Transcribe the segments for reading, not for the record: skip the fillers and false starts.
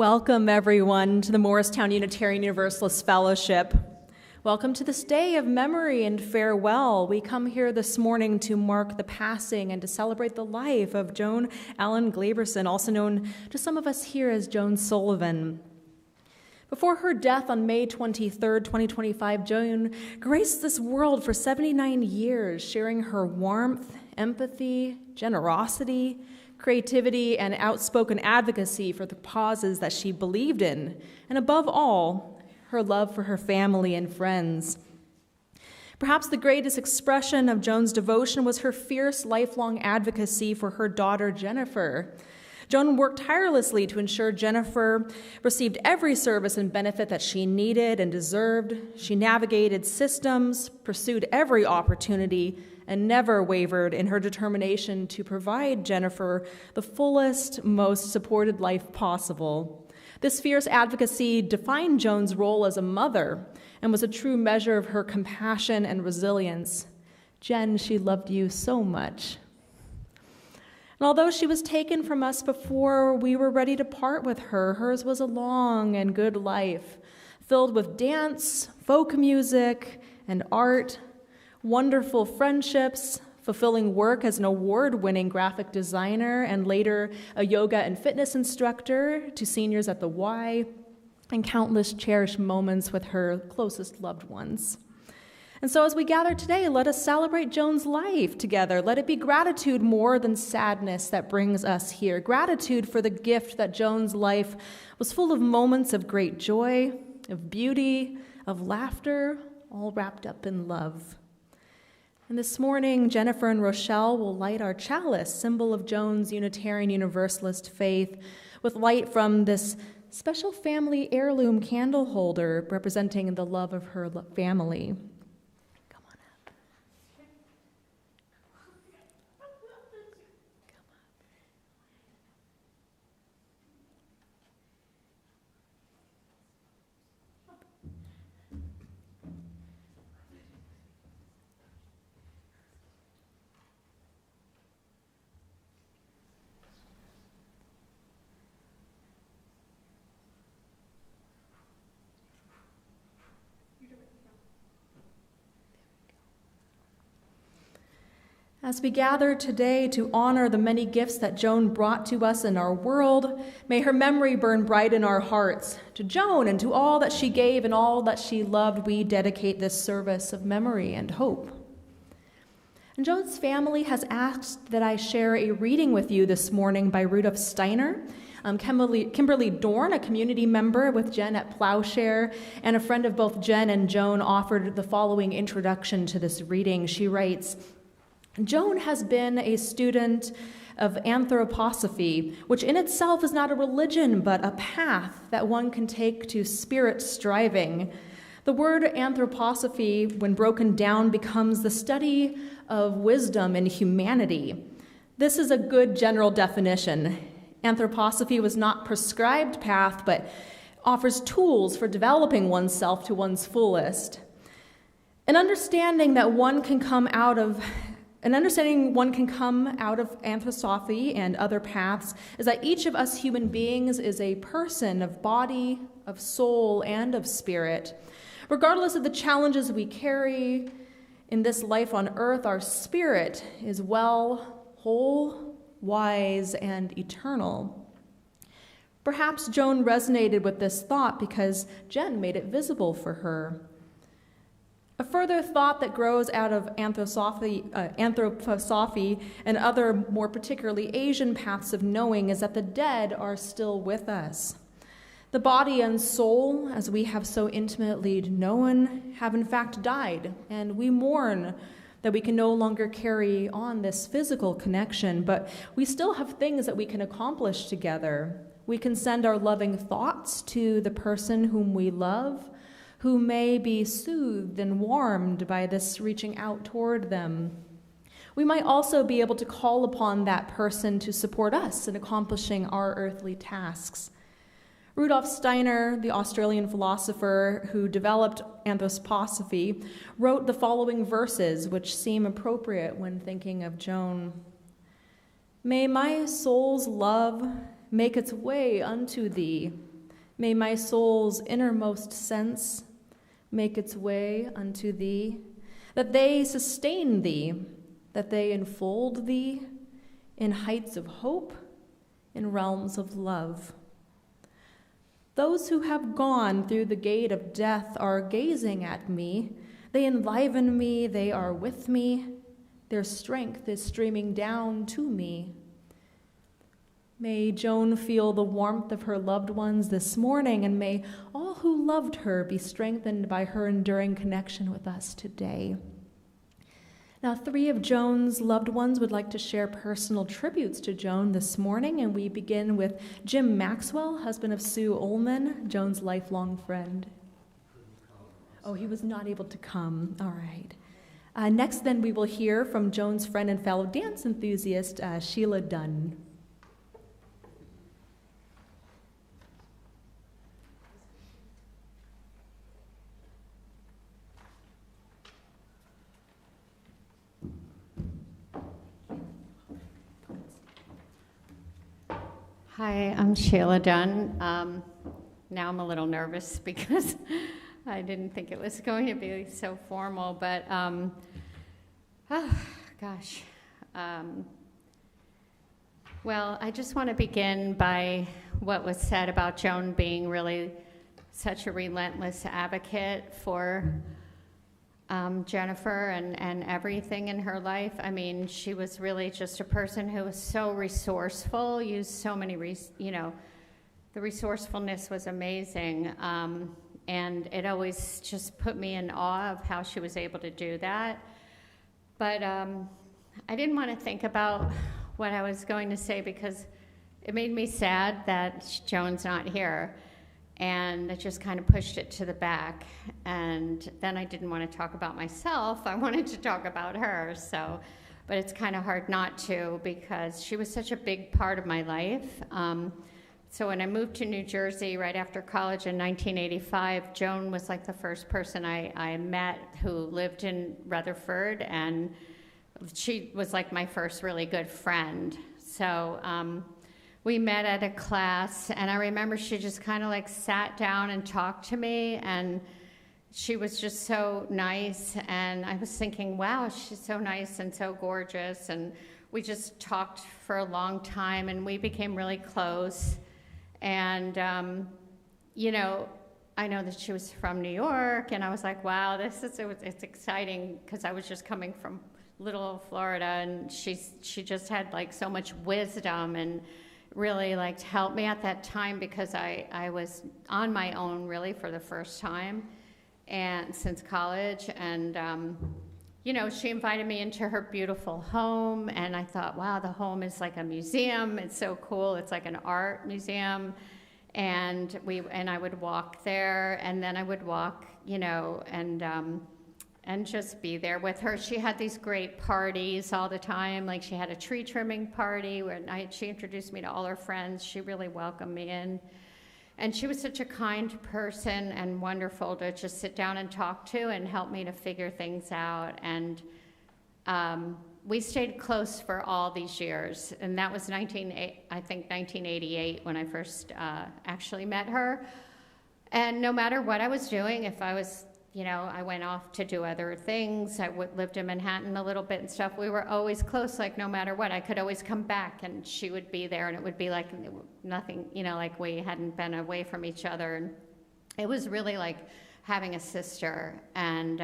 Welcome, everyone, to the Morristown Unitarian Universalist Fellowship. Welcome to this day of memory and farewell. We come here this morning to mark the passing and to celebrate the life of Joan Allen Glaberson, also known to some of us here as Joan Sullivan. Before her death on May 23, 2025, Joan graced this world for 79 years, sharing her warmth, empathy, generosity, creativity, and outspoken advocacy for the causes that she believed in, and above all, her love for her family and friends. Perhaps the greatest expression of Joan's devotion was her fierce, lifelong advocacy for her daughter, Jennifer. Joan worked tirelessly to ensure Jennifer received every service and benefit that she needed and deserved. She navigated systems, pursued every opportunity, and never wavered in her determination to provide Jennifer the fullest, most supported life possible. This fierce advocacy defined Joan's role as a mother and was a true measure of her compassion and resilience. Jen, she loved you so much. And although she was taken from us before we were ready to part with her, hers was a long and good life, filled with dance, folk music, and art, wonderful friendships, fulfilling work as an award-winning graphic designer and later a yoga and fitness instructor to seniors at the Y, and countless cherished moments with her closest loved ones. And so as we gather today, let us celebrate Joan's life together. Let it be gratitude more than sadness that brings us here. Gratitude for the gift that Joan's life was full of moments of great joy, of beauty, of laughter, all wrapped up in love. And this morning, Jennifer and Rochelle will light our chalice, symbol of Joan's Unitarian Universalist faith, with light from this special family heirloom candle holder representing the love of her family. Come on up. As we gather today to honor the many gifts that Joan brought to us in our world, may her memory burn bright in our hearts. To Joan and to all that she gave and all that she loved, we dedicate this service of memory and hope. And Joan's family has asked that I share a reading with you this morning by Rudolf Steiner. Kimberly Dorn, a community member with Jen at Plowshare, and a friend of both Jen and Joan, offered the following introduction to this reading. She writes, Joan has been a student of anthroposophy, which in itself is not a religion, but a path that one can take to spirit striving. The word anthroposophy, when broken down, becomes the study of wisdom and humanity. This is a good general definition. Anthroposophy was not a prescribed path, but offers tools for developing oneself to one's fullest. An understanding one can come out of anthroposophy and other paths is that each of us human beings is a person of body, of soul, and of spirit. Regardless of the challenges we carry in this life on earth, our spirit is well, whole, wise, and eternal. Perhaps Joan resonated with this thought because Jen made it visible for her. A further thought that grows out of anthroposophy and other more particularly Asian paths of knowing is that the dead are still with us. The body and soul, as we have so intimately known, have in fact died, and we mourn that we can no longer carry on this physical connection, but we still have things that we can accomplish together. We can send our loving thoughts to the person whom we love, who may be soothed and warmed by this reaching out toward them. We might also be able to call upon that person to support us in accomplishing our earthly tasks. Rudolf Steiner, the Australian philosopher who developed anthroposophy, wrote the following verses which seem appropriate when thinking of Joan. May my soul's love make its way unto thee, May my soul's innermost sense make its way unto thee, that they sustain thee, that they enfold thee in heights of hope, in realms of love. Those who have gone through the gate of death are gazing at me. They enliven me, they are with me. Their strength is streaming down to me. May Joan feel the warmth of her loved ones this morning, and may all who loved her be strengthened by her enduring connection with us today. Now, 3 of Joan's loved ones would like to share personal tributes to Joan this morning, and we begin with Jim Maxwell, husband of Sue Ullman, Joan's lifelong friend. Oh, he was not able to come. All right. Next, then, we will hear from Joan's friend and fellow dance enthusiast, Sheila Dunn. Hi, I'm Sheila Dunn. Now I'm a little nervous because I didn't think it was going to be so formal, but well, I just want to begin by what was said about Joan being really such a relentless advocate for Jennifer and everything in her life. I mean, she was really just a person who was so resourceful, used so many, the resourcefulness was amazing. And it always just put me in awe of how she was able to do that. But I didn't want to think about what I was going to say because it made me sad that Joan's not here. And I just kind of pushed it to the back. And then I didn't want to talk about myself. I wanted to talk about her. But it's kind of hard not to because she was such a big part of my life. So when I moved to New Jersey right after college in 1985, Joan was like the first person I met who lived in Rutherford, and she was like my first really good friend. So we met at a class, and I remember she just kind of like sat down and talked to me, and she was just so nice, and I was thinking, wow, she's so nice and so gorgeous, and we just talked for a long time, and we became really close. And, I know that she was from New York, and I was like, wow, it's exciting, because I was just coming from little old Florida, and she just had like so much wisdom and really like helped me at that time because I was on my own really for the first time and since college. And, she invited me into her beautiful home, and I thought, wow, the home is like a museum. It's so cool. It's like an art museum. And I would walk there, and then I would walk, and just be there with her. She had these great parties all the time. Like she had a tree trimming party where she introduced me to all her friends. She really welcomed me in. And she was such a kind person and wonderful to just sit down and talk to and help me to figure things out. And we stayed close for all these years. And that was 1988 when I first actually met her. And no matter what I was doing, if I was, I went off to do other things. I lived in Manhattan a little bit and stuff. We were always close, like no matter what. I could always come back and she would be there, and it would be like nothing, like we hadn't been away from each other. And it was really like having a sister. And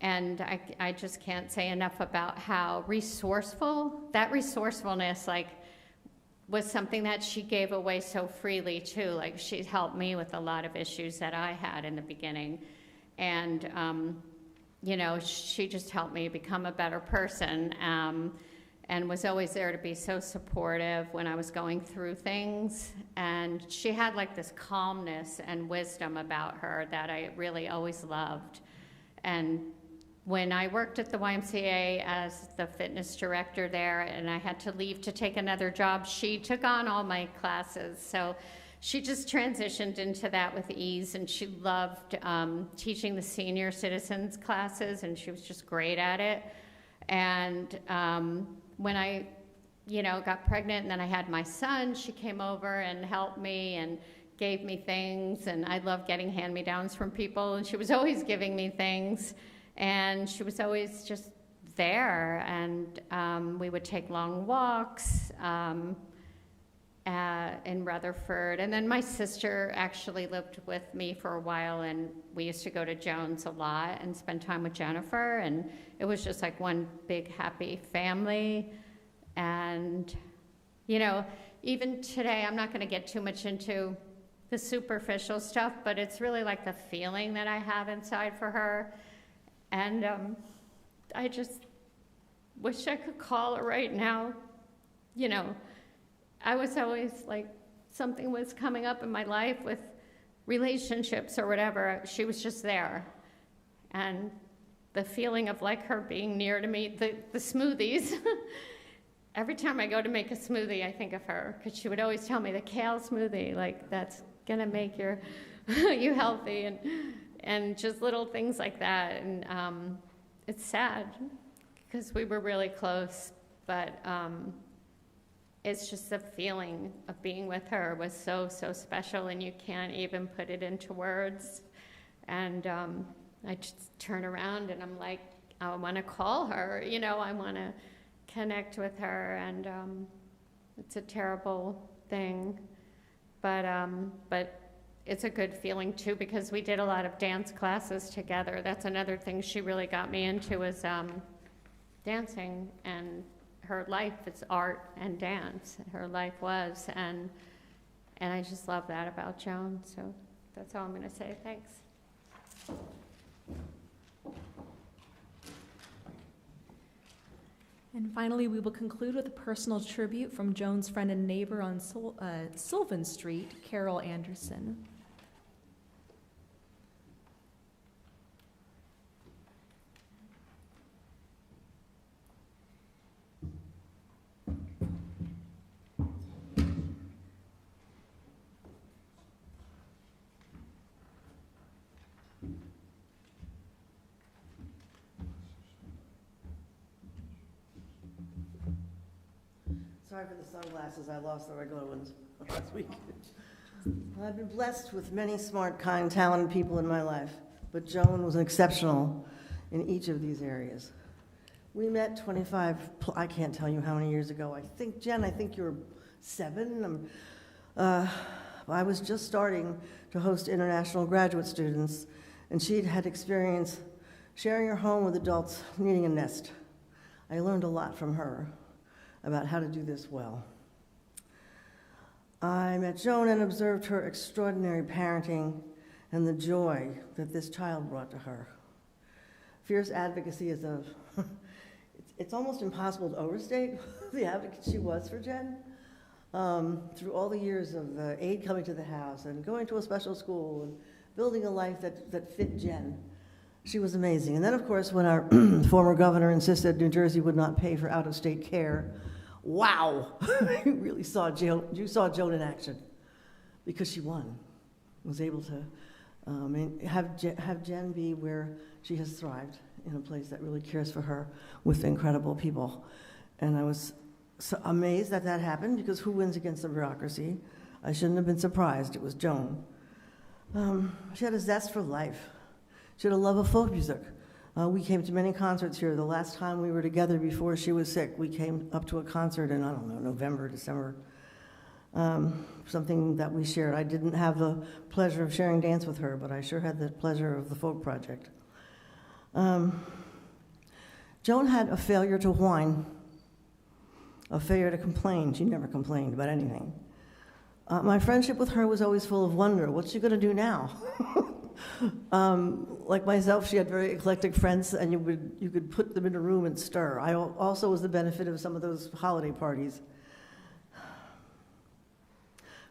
I just can't say enough about how that resourcefulness, was something that she gave away so freely too. Like she helped me with a lot of issues that I had in the beginning. And, she just helped me become a better person, and was always there to be so supportive when I was going through things. And she had like this calmness and wisdom about her that I really always loved. And when I worked at the YMCA as the fitness director there, and I had to leave to take another job, she took on all my classes. So she just transitioned into that with ease, and she loved teaching the senior citizens classes, and she was just great at it. And when I got pregnant and then I had my son, she came over and helped me and gave me things, and I love getting hand-me-downs from people, and she was always giving me things, and she was always just there, and we would take long walks in Rutherford. And then my sister actually lived with me for a while, and we used to go to Joan's a lot and spend time with Jennifer, and it was just like one big happy family. And, you know, even today, I'm not going to get too much into the superficial stuff, but it's really like the feeling that I have inside for her. And I just wish I could call her right now. You know, I was always like, something was coming up in my life with relationships or whatever. She was just there. And the feeling of like her being near to me, the smoothies. Every time I go to make a smoothie, I think of her, because she would always tell me the kale smoothie, like that's gonna make you healthy, and just little things like that. And it's sad because we were really close, but it's just the feeling of being with her was so special, and you can't even put it into words. And I just turn around and I'm like, I want to call her, you know, I want to connect with her, and it's a terrible thing, but it's a good feeling too, because we did a lot of dance classes together. That's another thing she really got me into, was dancing, and her life is art and dance. Her life was, and I just love that about Joan. So that's all I'm going to say. Thanks. And finally, we will conclude with a personal tribute from Joan's friend and neighbor on Sylvan Street, Carol Anderson. Sorry for the sunglasses, I lost the regular ones last week. I've been blessed with many smart, kind, talented people in my life, but Joan was exceptional in each of these areas. We met 25, I can't tell you how many years ago. I think, Jen, you were 7. I was just starting to host international graduate students, and she'd had experience sharing her home with adults needing a nest. I learned a lot from her about how to do this well. I met Joan and observed her extraordinary parenting and the joy that this child brought to her. Fierce advocacy is it's almost impossible to overstate the advocate she was for Jen. Through all the years of aid coming to the house and going to a special school and building a life that fit Jen, she was amazing. And then, of course, when our former governor insisted New Jersey would not pay for out-of-state care, wow, you really saw Joan in action, because she won, was able to have Jen be where she has thrived, in a place that really cares for her with incredible people. And I was so amazed that happened, because who wins against the bureaucracy? I shouldn't have been surprised. It was Joan. She had a zest for life. She had a love of folk music. We came to many concerts here. The last time we were together before she was sick, we came up to a concert in, I don't know, November, December, something that we shared. I didn't have the pleasure of sharing dance with her, but I sure had the pleasure of the folk project. Joan had a failure to whine, a failure to complain. She never complained about anything. My friendship with her was always full of wonder. What's she going to do now? Like myself, she had very eclectic friends, and you could put them in a room and stir. I also was the benefit of some of those holiday parties.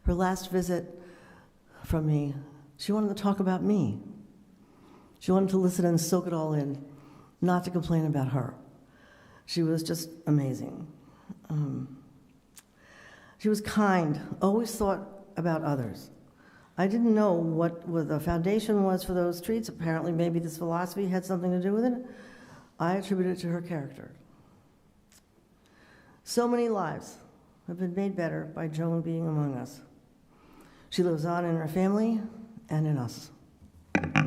Her last visit from me, she wanted to talk about me. She wanted to listen and soak it all in, not to complain about her. She was just amazing. She was kind, always thought about others. I didn't know what the foundation was for those treats. Apparently, maybe this philosophy had something to do with it. I attribute it to her character. So many lives have been made better by Joan being among us. She lives on in her family and in us. And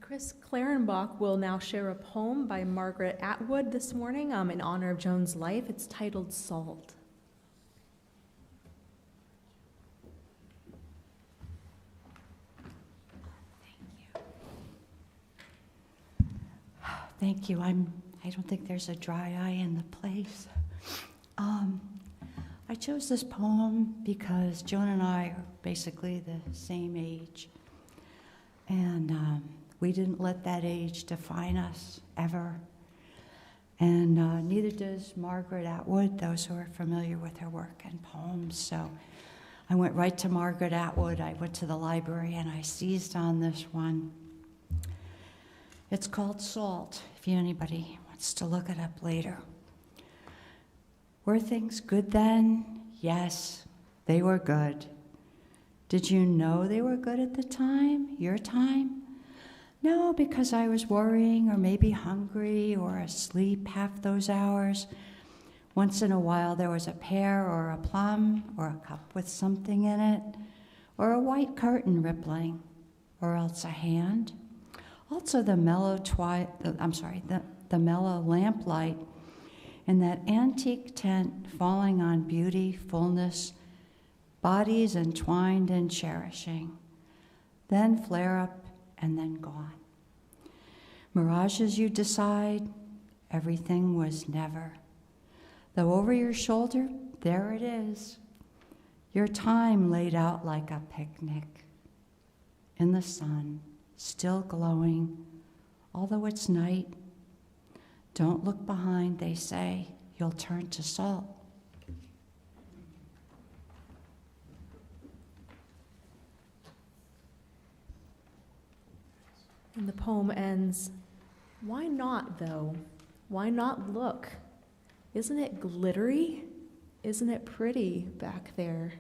Chris Clarenbach will now share a poem by Margaret Atwood this morning in honor of Joan's life. It's titled Salt. Thank you. I don't think there's a dry eye in the place. I chose this poem because Joan and I are basically the same age. And we didn't let that age define us, ever. And neither does Margaret Atwood, those who are familiar with her work and poems. So I went right to Margaret Atwood. I went to the library and I seized on this one. It's called Salt, if anybody wants to look it up later. Were things good then? Yes, they were good. Did you know they were good at the time, your time? No, because I was worrying or maybe hungry or asleep half those hours. Once in a while there was a pear or a plum or a cup with something in it, or a white curtain rippling, or else a hand. Also the mellow the mellow lamplight in that antique tent falling on beauty, fullness, bodies entwined and cherishing, then flare up and then gone. Mirages you decide, everything was never. Though over your shoulder, there it is, your time laid out like a picnic, in the sun, still glowing, although it's night. Don't look behind, they say, you'll turn to salt. And the poem ends, why not, though? Why not look? Isn't it glittery? Isn't it pretty back there?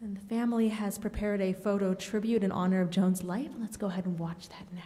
And the family has prepared a photo tribute in honor of Joan's life. Let's go ahead and watch that now.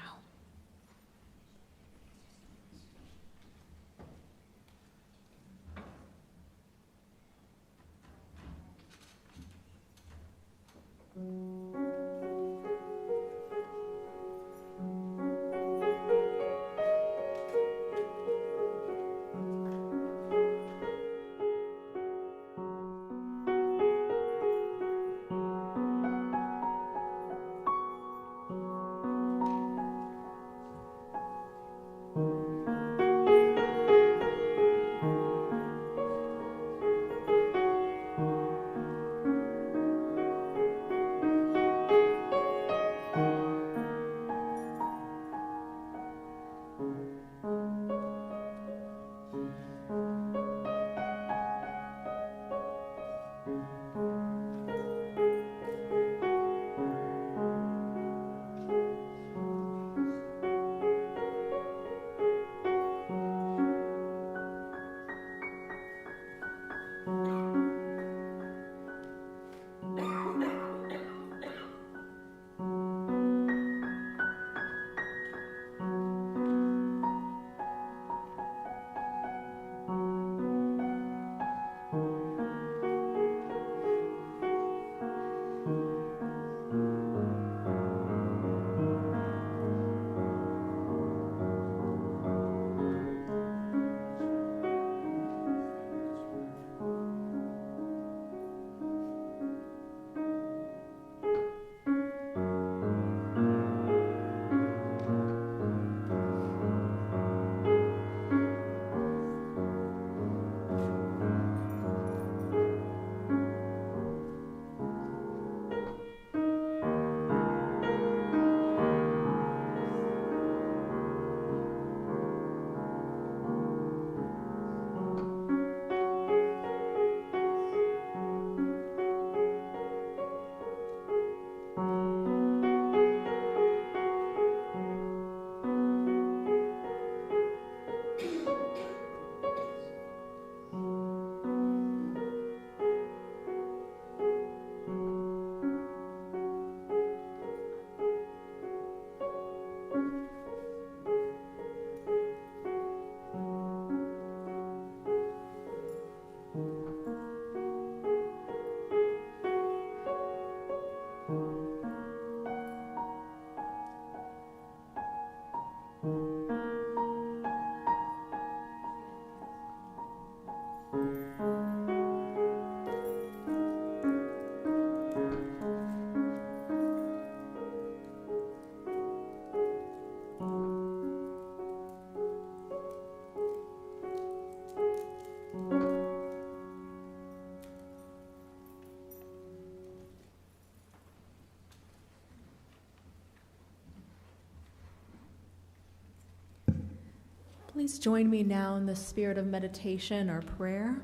Please join me now in the spirit of meditation or prayer.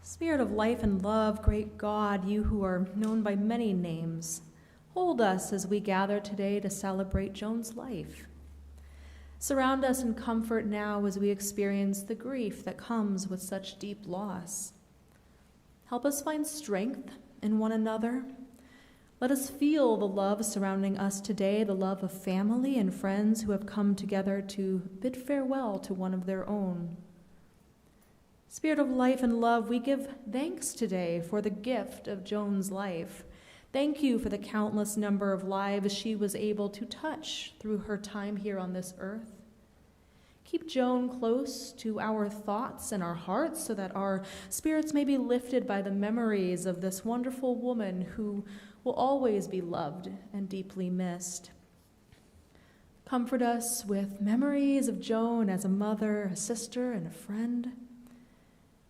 Spirit of life and love, great God, you who are known by many names, hold us as we gather today to celebrate Joan's life. Surround us in comfort now as we experience the grief that comes with such deep loss. Help us find strength in one another. Let us feel the love surrounding us today, the love of family and friends who have come together to bid farewell to one of their own. Spirit of life and love, we give thanks today for the gift of Joan's life. Thank you for the countless number of lives she was able to touch through her time here on this earth. Keep Joan close to our thoughts and our hearts so that our spirits may be lifted by the memories of this wonderful woman who will always be loved and deeply missed. Comfort us with memories of Joan as a mother, a sister, and a friend.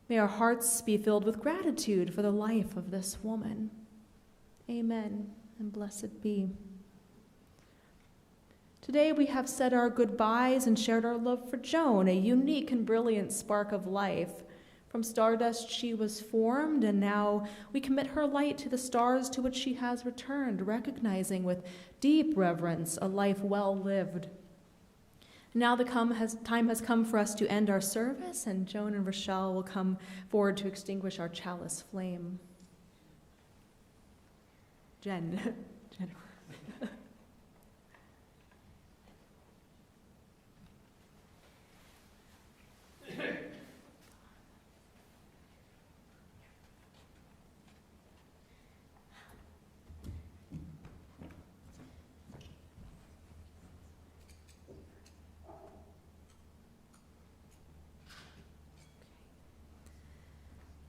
May our hearts be filled with gratitude for the life of this woman. Amen, and blessed be. Today we have said our goodbyes and shared our love for Joan, a unique and brilliant spark of life. From stardust she was formed, and now we commit her light to the stars to which she has returned, recognizing with deep reverence a life well lived. Now the time has come for us to end our service, and Joan and Rochelle will come forward to extinguish our chalice flame. Jennifer.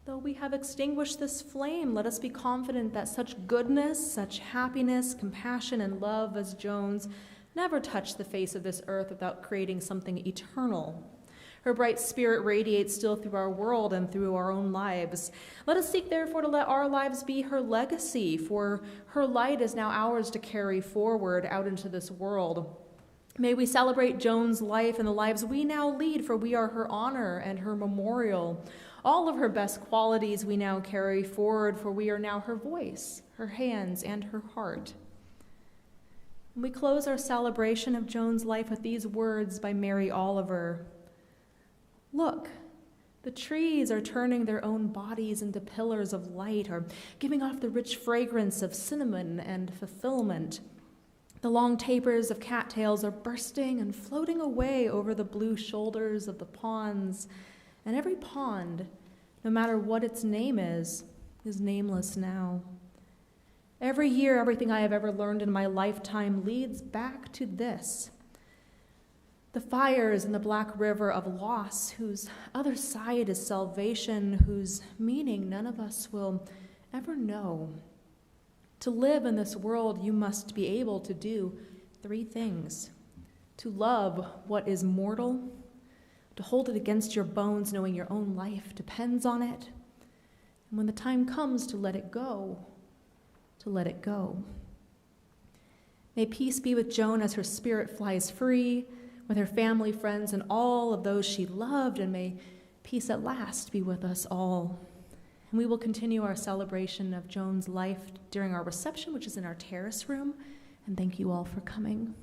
Though we have extinguished this flame, let us be confident that such goodness, such happiness, compassion, and love as Joan's never touched the face of this earth without creating something eternal. Her bright spirit radiates still through our world and through our own lives. Let us seek, therefore, to let our lives be her legacy, for her light is now ours to carry forward out into this world. May we celebrate Joan's life and the lives we now lead, for we are her honor and her memorial. All of her best qualities we now carry forward, for we are now her voice, her hands, and her heart. And we close our celebration of Joan's life with these words by Mary Oliver. Look, the trees are turning their own bodies into pillars of light, or giving off the rich fragrance of cinnamon and fulfillment. The long tapers of cattails are bursting and floating away over the blue shoulders of the ponds, and every pond, no matter what its name is nameless now. Every year, everything I have ever learned in my lifetime leads back to this. The fires in the black river of loss, whose other side is salvation, whose meaning none of us will ever know. To live in this world, you must be able to do three things: to love what is mortal, to hold it against your bones, knowing your own life depends on it, and when the time comes to let it go, to let it go. May peace be with Joan as her spirit flies free, with her family, friends, and all of those she loved, and may peace at last be with us all. And we will continue our celebration of Joan's life during our reception, which is in our terrace room, and thank you all for coming.